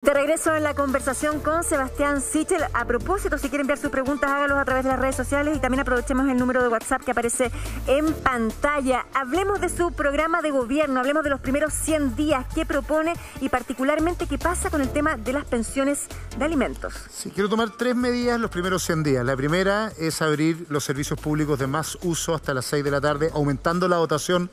De regreso en la conversación con Sebastián Sichel. A propósito, si quiere enviar sus preguntas, hágalos a través de las redes sociales y también aprovechemos el número de WhatsApp que aparece en pantalla. Hablemos de su programa de gobierno, hablemos de los primeros 100 días, qué propone y particularmente qué pasa con el tema de las pensiones de alimentos. Sí, quiero tomar 3 medidas los primeros 100 días. La primera es abrir los servicios públicos de más uso hasta las 6 de la tarde, aumentando la dotación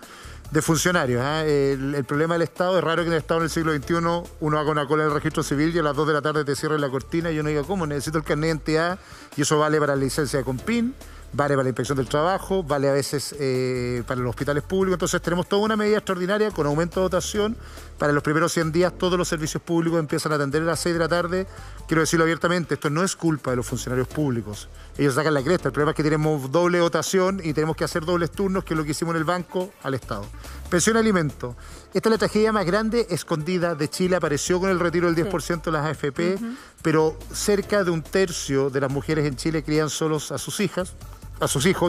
de funcionarios. El problema del Estado, es raro que en el Estado en el siglo XXI uno haga una cola en el registro civil y a las 2 de la tarde te cierren la cortina y uno diga, ¿cómo? Necesito el carnet de identidad, y eso vale para la licencia de Compin, vale para la inspección del trabajo, vale a veces para los hospitales públicos. Entonces tenemos toda una medida extraordinaria con aumento de dotación. Para los primeros 100 días todos los servicios públicos empiezan a atender a las 6 de la tarde. Quiero decirlo abiertamente, esto no es culpa de los funcionarios públicos. Ellos sacan la cresta. El problema es que tenemos doble dotación y tenemos que hacer dobles turnos, que es lo que hicimos en el banco al Estado. Pensión y alimento. Esta es la tragedia más grande escondida de Chile. Apareció con el retiro del 10% de las AFP, pero cerca de 1/3 de las mujeres en Chile crían solos a sus hijos.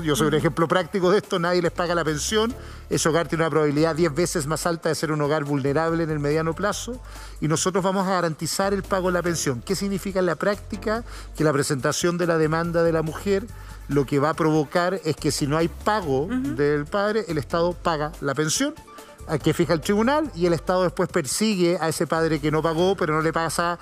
Yo soy un ejemplo práctico de esto. Nadie les paga la pensión. Ese hogar tiene una probabilidad 10 veces más alta de ser un hogar vulnerable en el mediano plazo, y nosotros vamos a garantizar el pago de la pensión. ¿Qué significa en la práctica? Que la presentación de la demanda de la mujer lo que va a provocar es que si no hay pago del padre, el Estado paga la pensión, a que fija el tribunal, y el Estado después persigue a ese padre que no pagó, pero no le pasa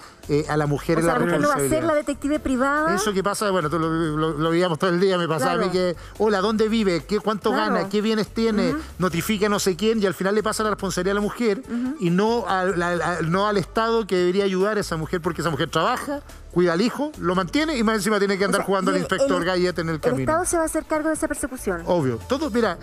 a la mujer en la responsabilidad. ¿La mujer no va a ser la detective privada? Eso que pasa, bueno, tú lo veíamos todo el día, me pasaba a mí que, hola, ¿dónde vive? ¿Cuánto gana? ¿Qué bienes tiene? Notifica no sé quién, y al final le pasa la responsabilidad a la mujer y no al Estado, que debería ayudar a esa mujer, porque esa mujer trabaja, cuida al hijo, lo mantiene y más encima tiene que andar jugando al inspector Gallete en el camino. ¿El Estado se va a hacer cargo de esa persecución? Obvio. Todo, mira,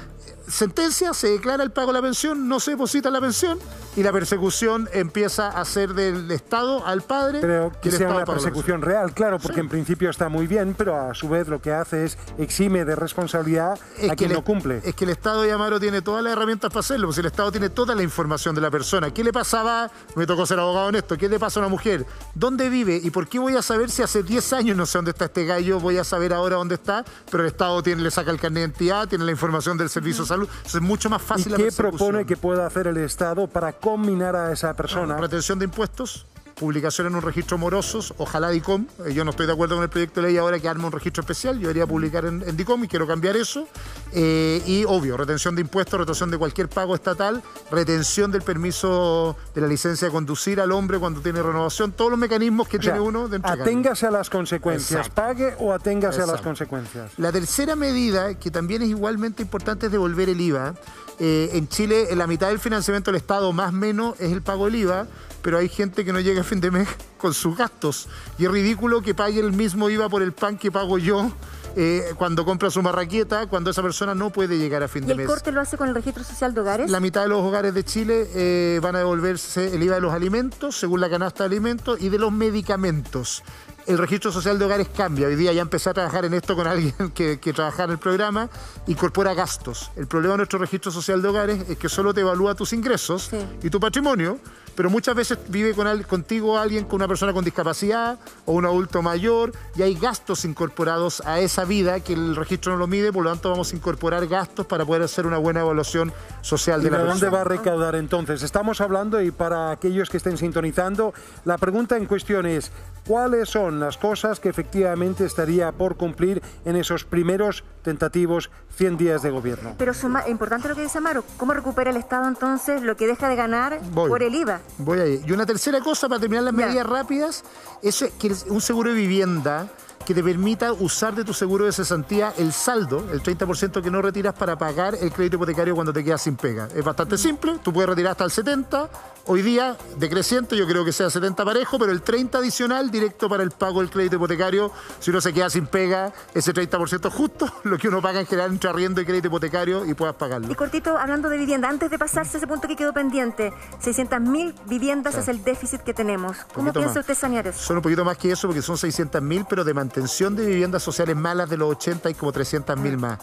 sentencia, se declara el pago de la pensión, no se deposita la pensión y la persecución empieza a ser del Estado al padre. Pero que sea una persecución real, claro, porque en principio está muy bien, pero a su vez lo que hace es exime de responsabilidad a quien no cumple. Es que el Estado de Amaro tiene todas las herramientas para hacerlo, pues el Estado tiene toda la información de la persona. ¿Qué le pasaba? Me tocó ser abogado en esto. ¿Qué le pasa a una mujer? ¿Dónde vive? ¿Y por qué voy a saber si hace 10 años no sé dónde está este gallo? Voy a saber ahora dónde está, pero el Estado le saca el carnet de identidad, tiene la información del servicio de salud. Entonces es mucho más fácil la persecución. ¿Y qué propone que pueda hacer el Estado para combinar a esa persona? Retención de impuestos, publicación en un registro morosos, ojalá DICOM. Yo no estoy de acuerdo con el proyecto de ley ahora que arma un registro especial. Yo debería publicar en DICOM y quiero cambiar eso. Y obvio, retención de impuestos, retención de cualquier pago estatal, retención del permiso de la licencia de conducir al hombre cuando tiene renovación, todos los mecanismos que tiene uno de entregar. Aténgase a las consecuencias, pague o aténgase a las consecuencias. La tercera medida, que también es igualmente importante, es devolver el IVA. En Chile, la mitad del financiamiento del Estado, más o menos, es el pago del IVA, pero hay gente que no llega a fin de mes con sus gastos. Y es ridículo que pague el mismo IVA por el pan que pago yo cuando compra su marraqueta, cuando esa persona no puede llegar a fin de mes. ¿Y el corte lo hace con el registro social de hogares? La mitad de los hogares de Chile van a devolverse el IVA de los alimentos, según la canasta de alimentos, y de los medicamentos. El registro social de hogares cambia. Hoy día ya empecé a trabajar en esto con alguien que trabaja en el programa, incorpora gastos. El problema de nuestro registro social de hogares es que solo te evalúa tus ingresos y tu patrimonio, pero muchas veces vive contigo alguien, con una persona con discapacidad o un adulto mayor, y hay gastos incorporados a esa vida que el registro no lo mide. Por lo tanto vamos a incorporar gastos para poder hacer una buena evaluación social de la persona. ¿Y de dónde va a recaudar entonces? Estamos hablando, y para aquellos que estén sintonizando, la pregunta en cuestión es: ¿cuáles son las cosas que efectivamente estaría por cumplir en esos primeros tentativos 100 días de gobierno? Pero es importante lo que dice Amaro. ¿Cómo recupera el Estado entonces lo que deja de ganar por el IVA? Voy ahí. Y una tercera cosa, para terminar las medidas rápidas, es que un seguro de vivienda que te permita usar de tu seguro de cesantía el saldo, el 30% que no retiras, para pagar el crédito hipotecario cuando te quedas sin pega. Es bastante simple, tú puedes retirar hasta el 70%, hoy día decreciente, yo creo que sea 70 parejo, pero el 30 adicional directo para el pago del crédito hipotecario. Si uno se queda sin pega, ese 30% justo lo que uno paga en general entre arriendo y crédito hipotecario, y puedas pagarlo. Y cortito, hablando de vivienda, antes de pasarse a ese punto que quedó pendiente, 600.000 viviendas es el déficit que tenemos. ¿Cómo piensa usted sanear eso? Son un poquito más que eso, porque son 600.000, pero de mantenimiento mantención de viviendas sociales malas de los 80 hay como 300.000 más.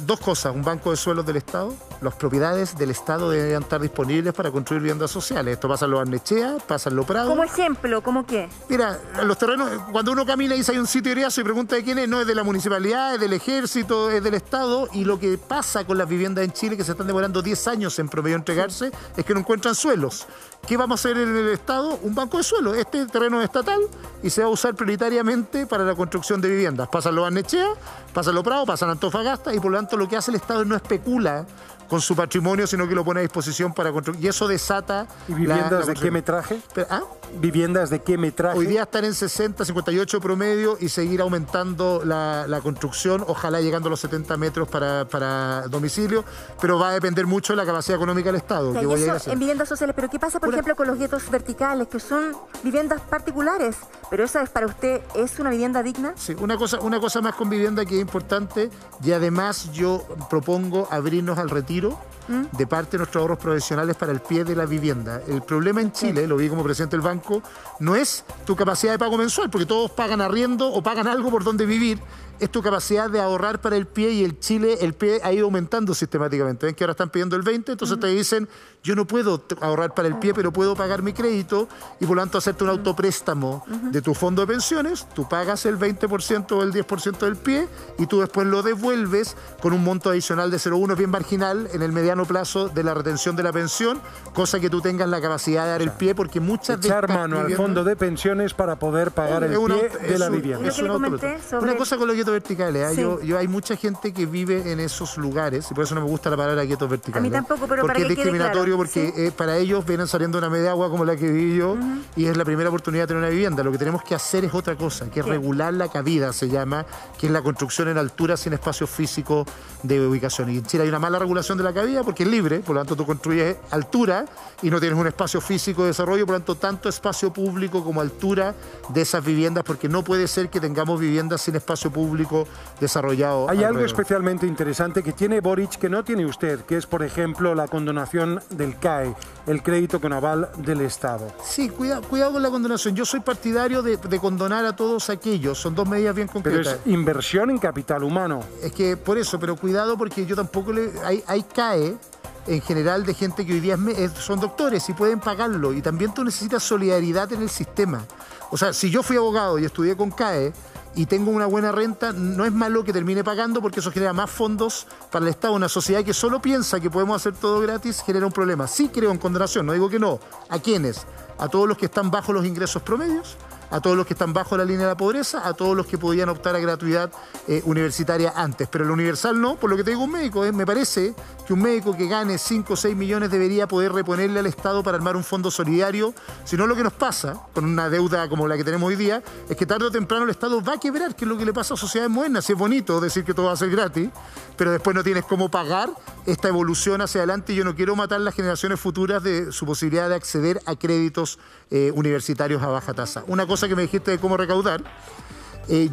Dos cosas, un banco de suelos del Estado, las propiedades del Estado deberían estar disponibles para construir viviendas sociales. Esto pasa en Los Barnechea, pasa en Los Prados. Como ejemplo, ¿cómo qué? Mira, los terrenos, cuando uno camina y dice hay un sitio de y pregunta de quién es, no es de la municipalidad, es del ejército, es del Estado, y lo que pasa con las viviendas en Chile, que se están demorando 10 años en promedio entregarse, es que no encuentran suelos. ¿Qué vamos a hacer en el Estado? Un banco de suelo. Este terreno es estatal y se va a usar prioritariamente para la construcción de viviendas. Pasan Los Barnechea, pasan Los Prados, pasan Antofagasta, y por lo tanto lo que hace el Estado no especula con su patrimonio, sino que lo pone a disposición para construir. Y eso desata... ¿Y viviendas de qué metraje? ¿Viviendas de qué metraje? Hoy día están en 60, 58 promedio y seguir aumentando la construcción, ojalá llegando a los 70 metros para domicilio, pero va a depender mucho de la capacidad económica del Estado. Y eso en viviendas sociales, pero ¿qué pasa, por ejemplo, con los guetos verticales, que son viviendas particulares? Pero esa es para usted, ¿es una vivienda digna? Sí, una cosa más con vivienda que es importante, y además yo propongo abrirnos al retiro de parte de nuestros ahorros profesionales para el pie de la vivienda. El problema en Chile, lo vi como presidente del banco, no es tu capacidad de pago mensual, porque todos pagan arriendo o pagan algo por donde vivir, es tu capacidad de ahorrar para el pie, y el Chile, el pie ha ido aumentando sistemáticamente. Ven que ahora están pidiendo el 20, entonces te dicen, yo no puedo ahorrar para el pie, pero puedo pagar mi crédito, y por lo tanto hacerte un autopréstamo de tu fondo de pensiones, tú pagas el 20% o el 10% del pie, y tú después lo devuelves con un monto adicional de 0,1, bien marginal, en el mediano plazo de la retención de la pensión, cosa que tú tengas la capacidad de dar el pie, porque muchas de echar mano al fondo de pensiones para poder pagar el pie de la vivienda. Una cosa con los guetos verticales, sí. Hay mucha gente que vive en esos lugares, y por eso no me gusta la palabra guetos verticales. A mí tampoco, pero porque para es discriminatorio, claro. porque ¿Sí? Para ellos vienen saliendo una media agua como la que viví yo, y es la primera oportunidad de tener una vivienda. Lo que tenemos que hacer es otra cosa, que es regular la cabida, se llama, que es la construcción en altura sin espacio físico de ubicación. Y en Chile hay una mala regulación de la cabida porque es libre, por lo tanto tú construyes altura y no tienes un espacio físico de desarrollo, por lo tanto tanto espacio público como altura de esas viviendas, porque no puede ser que tengamos viviendas sin espacio público desarrollado. Hay algo especialmente interesante que tiene Boric que no tiene usted, que es, por ejemplo, la condonación del CAE, el crédito con aval del Estado. Sí, cuidado con la condonación. Yo soy partidario de condonar a todos aquellos. Son dos medidas bien concretas. Pero es inversión en capital humano. Es que por eso, pero cuidado, porque yo tampoco hay CAE en general de gente que hoy día son doctores y pueden pagarlo, y también tú necesitas solidaridad en el sistema. O sea, si yo fui abogado y estudié con CAE y tengo una buena renta, no es malo que termine pagando, porque eso genera más fondos para el Estado. Una sociedad que solo piensa que podemos hacer todo gratis genera un problema. Sí creo en condonación, no digo que no. ¿A quiénes? A todos los que están bajo los ingresos promedios, a todos los que están bajo la línea de la pobreza, a todos los que podían optar a gratuidad universitaria antes. Pero el universal no, por lo que te digo un médico. Me parece que un médico que gane 5 o 6 millones debería poder reponerle al Estado para armar un fondo solidario. Si no, lo que nos pasa con una deuda como la que tenemos hoy día es que tarde o temprano el Estado va a quebrar, que es lo que le pasa a sociedades modernas. Si es bonito decir que todo va a ser gratis, pero después no tienes cómo pagar esta evolución hacia adelante, y yo no quiero matar las generaciones futuras de su posibilidad de acceder a créditos universitarios a baja tasa. Una cosa que me dijiste de cómo recaudar,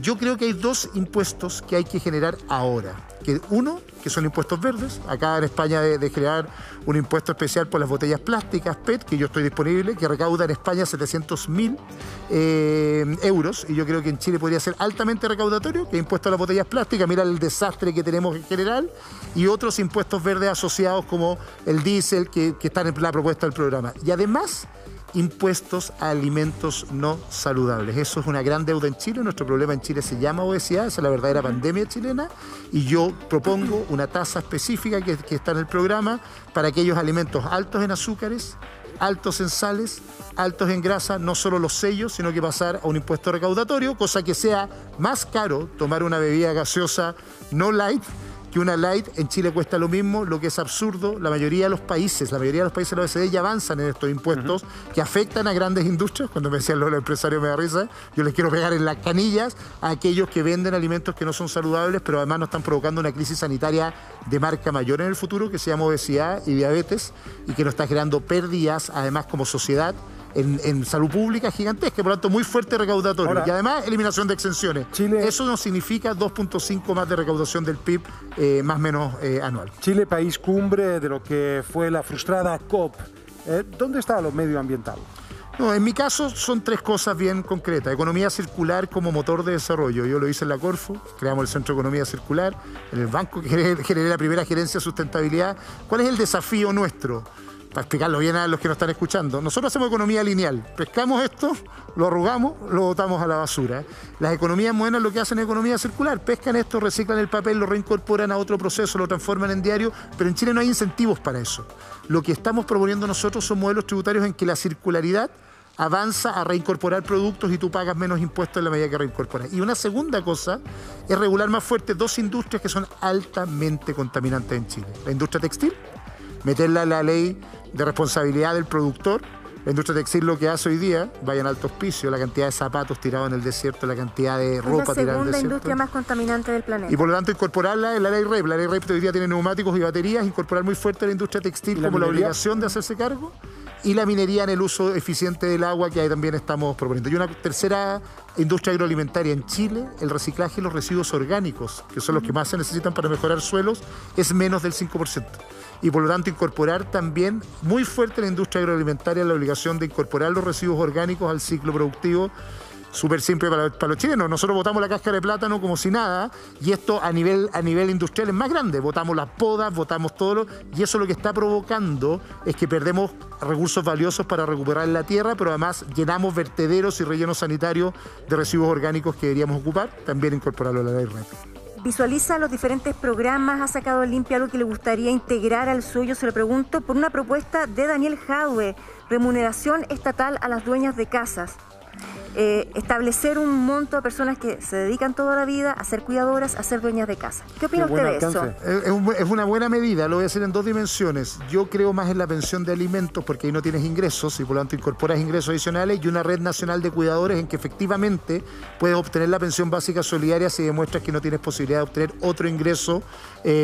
yo creo que hay dos impuestos que hay que generar ahora. Uno, que son impuestos verdes. Acá en España de crear un impuesto especial por las botellas plásticas PET, que yo estoy disponible, que recauda en España 700.000 euros, y yo creo que en Chile podría ser altamente recaudatorio, que impuesto a las botellas plásticas, mira el desastre que tenemos en general, y otros impuestos verdes asociados como el diésel, que están en la propuesta del programa. Y además, impuestos a alimentos no saludables. Eso es una gran deuda en Chile. Nuestro problema en Chile se llama obesidad, esa es la verdadera pandemia chilena, y yo propongo una tasa específica que está en el programa para aquellos alimentos altos en azúcares, altos en sales, altos en grasa, no solo los sellos, sino que pasar a un impuesto recaudatorio, cosa que sea más caro tomar una bebida gaseosa no light que una light. En Chile cuesta lo mismo, lo que es absurdo. La mayoría de los países de la OECD ya avanzan en estos impuestos que afectan a grandes industrias. Cuando me decían los empresarios me da risa, yo les quiero pegar en las canillas a aquellos que venden alimentos que no son saludables, pero además nos están provocando una crisis sanitaria de marca mayor en el futuro, que se llama obesidad y diabetes, y que nos está generando pérdidas, además, como sociedad, en salud pública gigantesca, por lo tanto muy fuerte recaudatorio. Ahora, y además eliminación de exenciones. Chile, eso nos significa 2.5 más de recaudación del PIB, más o menos anual. Chile, país cumbre de lo que fue la frustrada COP. ¿Dónde está lo medioambiental? No, en mi caso son 3 cosas bien concretas. Economía circular como motor de desarrollo. Yo lo hice en la Corfo, creamos el Centro de Economía Circular, en el banco que generé la primera gerencia de sustentabilidad. ¿Cuál es el desafío nuestro? Para explicarlo bien a los que nos están escuchando. Nosotros hacemos economía lineal. Pescamos esto, lo arrugamos, lo botamos a la basura. Las economías modernas lo que hacen es economía circular. Pescan esto, reciclan el papel, lo reincorporan a otro proceso, lo transforman en diario, pero en Chile no hay incentivos para eso. Lo que estamos proponiendo nosotros son modelos tributarios en que la circularidad avanza a reincorporar productos y tú pagas menos impuestos en la medida que reincorporas. Y una segunda cosa es regular más fuerte 2 industrias que son altamente contaminantes en Chile. La industria textil, meterla en la ley de responsabilidad del productor. La industria textil lo que hace hoy día, vaya en alto auspicio, la cantidad de zapatos tirados en el desierto, la cantidad de ropa tirada en el desierto. Es la segunda industria más contaminante del planeta. Y por lo tanto incorporarla en la ley REP. La ley REP hoy día tiene neumáticos y baterías, incorporar muy fuerte a la industria textil como la obligación de hacerse cargo. Y la minería en el uso eficiente del agua, que ahí también estamos proponiendo. Y una tercera industria agroalimentaria en Chile, el reciclaje de los residuos orgánicos, que son los que más se necesitan para mejorar suelos, es menos del 5%. Y por lo tanto incorporar también muy fuerte la industria agroalimentaria la obligación de incorporar los residuos orgánicos al ciclo productivo. Súper simple para los chilenos. Nosotros botamos la cáscara de plátano como si nada, y esto a nivel industrial es más grande. Botamos las podas, botamos todo, y eso lo que está provocando es que perdemos recursos valiosos para recuperar la tierra, pero además llenamos vertederos y rellenos sanitarios de residuos orgánicos que deberíamos ocupar, también incorporarlo a la ley REP. Visualiza los diferentes programas, ha sacado limpio algo que le gustaría integrar al suyo, se lo pregunto, por una propuesta de Daniel Jadwe, remuneración estatal a las dueñas de casas. Establecer un monto a personas que se dedican toda la vida a ser cuidadoras, a ser dueñas de casa. ¿Qué opina usted de eso? Es una buena medida, lo voy a hacer en 2 dimensiones. Yo creo más en la pensión de alimentos porque ahí no tienes ingresos y por lo tanto incorporas ingresos adicionales, y una red nacional de cuidadores en que efectivamente puedes obtener la pensión básica solidaria si demuestras que no tienes posibilidad de obtener otro ingreso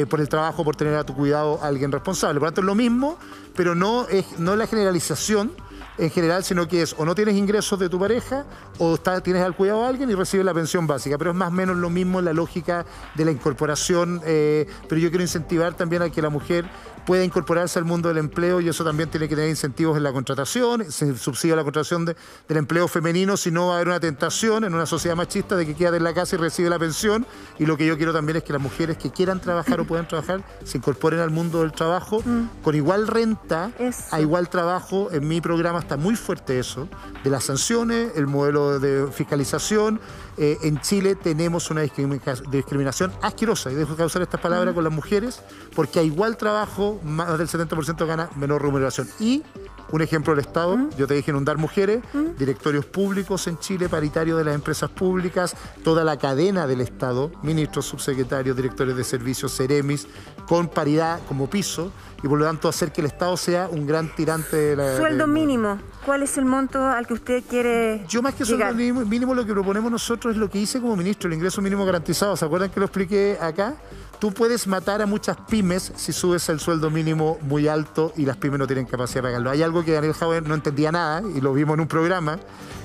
por el trabajo, por tener a tu cuidado a alguien responsable. Por lo tanto es lo mismo, pero no es la generalización en general, sino que es o no tienes ingresos de tu pareja o tienes al cuidado de alguien y recibes la pensión básica, pero es más o menos lo mismo en la lógica de la incorporación, pero yo quiero incentivar también a que la mujer pueda incorporarse al mundo del empleo, y eso también tiene que tener incentivos en la contratación, se subsidia la contratación del empleo femenino, si no va a haber una tentación en una sociedad machista de que quédate en la casa y recibe la pensión, y lo que yo quiero también es que las mujeres que quieran trabajar o puedan trabajar se incorporen al mundo del trabajo con igual renta, a igual trabajo. En mi programa está muy fuerte eso, de las sanciones, el modelo de fiscalización. En Chile tenemos una discriminación asquerosa, y dejo de usar estas palabras con las mujeres, porque a igual trabajo, más del 70% gana menor remuneración. Y un ejemplo del Estado, yo te dije inundar mujeres, directorios públicos en Chile, paritarios de las empresas públicas, toda la cadena del Estado, ministros, subsecretarios, directores de servicios, seremis, con paridad como piso, y por lo tanto hacer que el Estado sea un gran tirante de la... Sueldo mínimo, ¿cuál es el monto al que usted quiere Yo más que llegar? Sueldo mínimo lo que proponemos nosotros es lo que hice como ministro, el ingreso mínimo garantizado. ¿Se acuerdan que lo expliqué acá? Tú puedes matar a muchas pymes si subes el sueldo mínimo muy alto y las pymes no tienen capacidad de pagarlo. Hay algo que Daniel Jadwe no entendía nada, y lo vimos en un programa,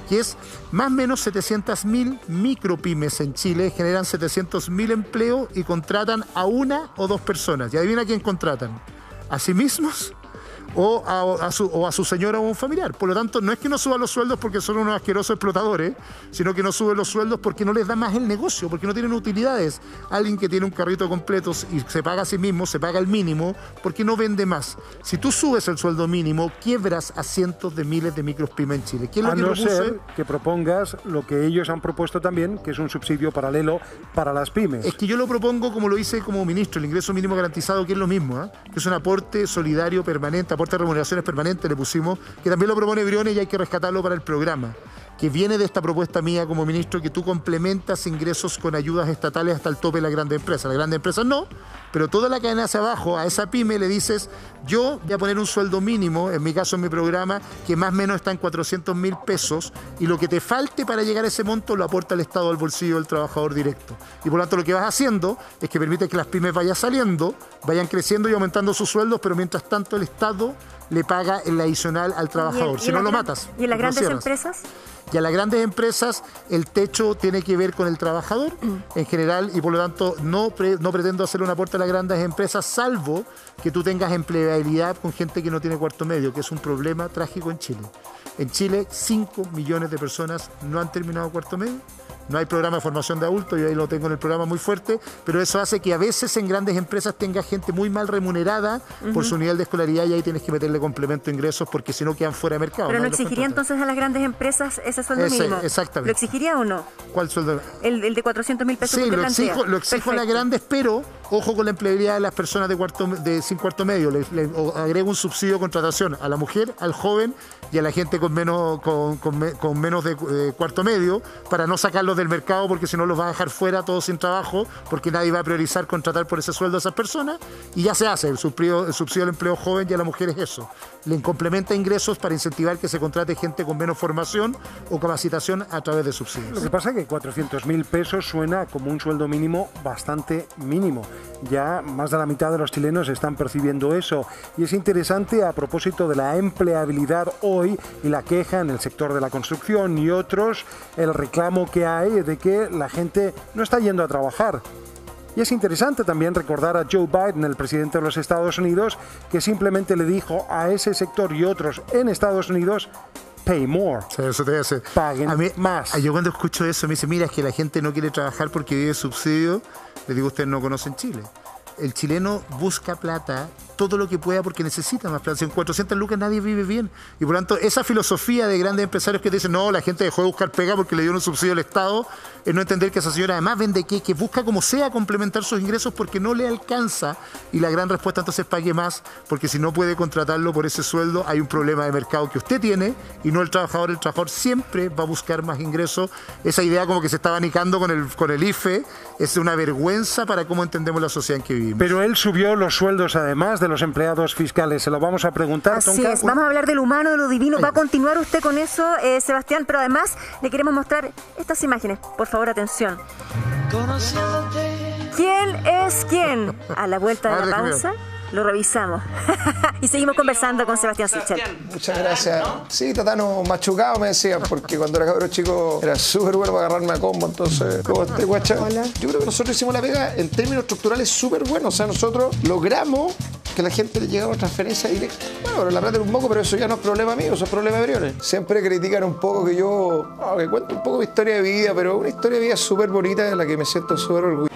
que es más o menos 700.000 micropymes en Chile, generan 700.000 empleos y contratan a 1 o 2 personas. Y adivina quién contratan. ¿A sí mismos? O a su señora o a un familiar. Por lo tanto, no es que no suban los sueldos porque son unos asquerosos explotadores, sino que no suben los sueldos porque no les da más el negocio, porque no tienen utilidades. Alguien que tiene un carrito completo y se paga a sí mismo, se paga el mínimo, porque no vende más. Si tú subes el sueldo mínimo, quiebras a cientos de miles de micropymes en Chile. ¿Qué es lo que propuse? Ser que propongas lo que ellos han propuesto también, que es un subsidio paralelo para las pymes. Es que yo lo propongo como lo hice como ministro, el ingreso mínimo garantizado, que es lo mismo, que es un aporte solidario permanente, aporte de remuneraciones permanentes le pusimos, que también lo propone Briones y hay que rescatarlo para el programa, que viene de esta propuesta mía como ministro, que tú complementas ingresos con ayudas estatales hasta el tope de las grandes empresas. Las grandes empresas no, pero toda la cadena hacia abajo, a esa pyme le dices, yo voy a poner un sueldo mínimo, en mi caso en mi programa, que más o menos está en 400.000 pesos, y lo que te falte para llegar a ese monto lo aporta el Estado al bolsillo del trabajador directo. Y por lo tanto lo que vas haciendo es que permite que las pymes vayan saliendo, vayan creciendo y aumentando sus sueldos, pero mientras tanto el Estado le paga el adicional al trabajador, si no lo matas. ¿Y en las grandes empresas? Y a las grandes empresas el techo tiene que ver con el trabajador en general, y por lo tanto no pretendo hacer un aporte a las grandes empresas, salvo que tú tengas empleabilidad con gente que no tiene cuarto medio, que es un problema trágico en Chile. En Chile, 5 millones de personas no han terminado cuarto medio. No hay programa de formación de adultos, yo ahí lo tengo en el programa muy fuerte, pero eso hace que a veces en grandes empresas tenga gente muy mal remunerada por su nivel de escolaridad y ahí tienes que meterle complemento de ingresos porque si no quedan fuera de mercado. Pero no exigiría entonces a las grandes empresas ese sueldo mínimo. Exactamente. ¿Lo exigiría o no? ¿Cuál sueldo? El de 400.000 pesos. Sí, lo exijo a las grandes, pero ojo con la empleabilidad de las personas sin cuarto medio. Le agrego un subsidio de contratación a la mujer, al joven y a la gente con menos de cuarto medio para no sacarlos del mercado porque si no los va a dejar fuera todos sin trabajo porque nadie va a priorizar contratar por ese sueldo a esas personas y ya se hace el subsidio del empleo joven y a la mujer es eso. Le complementa ingresos para incentivar que se contrate gente con menos formación o capacitación a través de subsidios. Lo que pasa es que 400.000 pesos suena como un sueldo mínimo bastante mínimo. Ya más de la mitad de los chilenos están percibiendo eso y es interesante a propósito de la empleabilidad hoy y la queja en el sector de la construcción y otros, el reclamo que hay de que la gente no está yendo a trabajar. Y es interesante también recordar a Joe Biden, el presidente de los Estados Unidos, que simplemente le dijo a ese sector y otros en Estados Unidos: pay more. Sí, eso te voy a hacer. Paguen más. Yo cuando escucho eso me dice, mira, es que la gente no quiere trabajar porque vive subsidio. Le digo, ustedes no conocen Chile. El chileno busca plata todo lo que pueda porque necesita más plata. Si en 400 lucas nadie vive bien. Y por lo tanto, esa filosofía de grandes empresarios que dicen, no, la gente dejó de buscar pega porque le dio un subsidio al Estado, es no entender que esa señora además vende que busca como sea complementar sus ingresos porque no le alcanza. Y la gran respuesta entonces pague más, porque si no puede contratarlo por ese sueldo, hay un problema de mercado que usted tiene y no el trabajador. El trabajador siempre va a buscar más ingresos. Esa idea como que se está abanicando con el IFE es una vergüenza para cómo entendemos la sociedad en que vivimos. Pero él subió los sueldos además de los empleados fiscales. Se lo vamos a preguntar. Así es. Vamos a hablar del humano, de lo divino. Va a continuar usted con eso, Sebastián, pero además le queremos mostrar estas imágenes. Por favor, atención. ¿Quién es quién? A la vuelta de la pausa lo revisamos. Y seguimos conversando con Sebastián Sichel. Muchas gracias. Sí, Tatano machucado me decían, porque cuando era cabrón chico era súper bueno para agarrarme a combo, entonces, ¿cómo estás, guacha? Hola. Yo creo que nosotros hicimos la pega en términos estructurales súper buenos, o sea, nosotros logramos que la gente le llegara una transferencia directa. Bueno, pero la plata era un poco, pero eso ya no es problema mío, eso es problema de Briones. Siempre critican un poco que yo, que cuento un poco mi historia de vida, pero una historia de vida súper bonita de la que me siento súper orgulloso.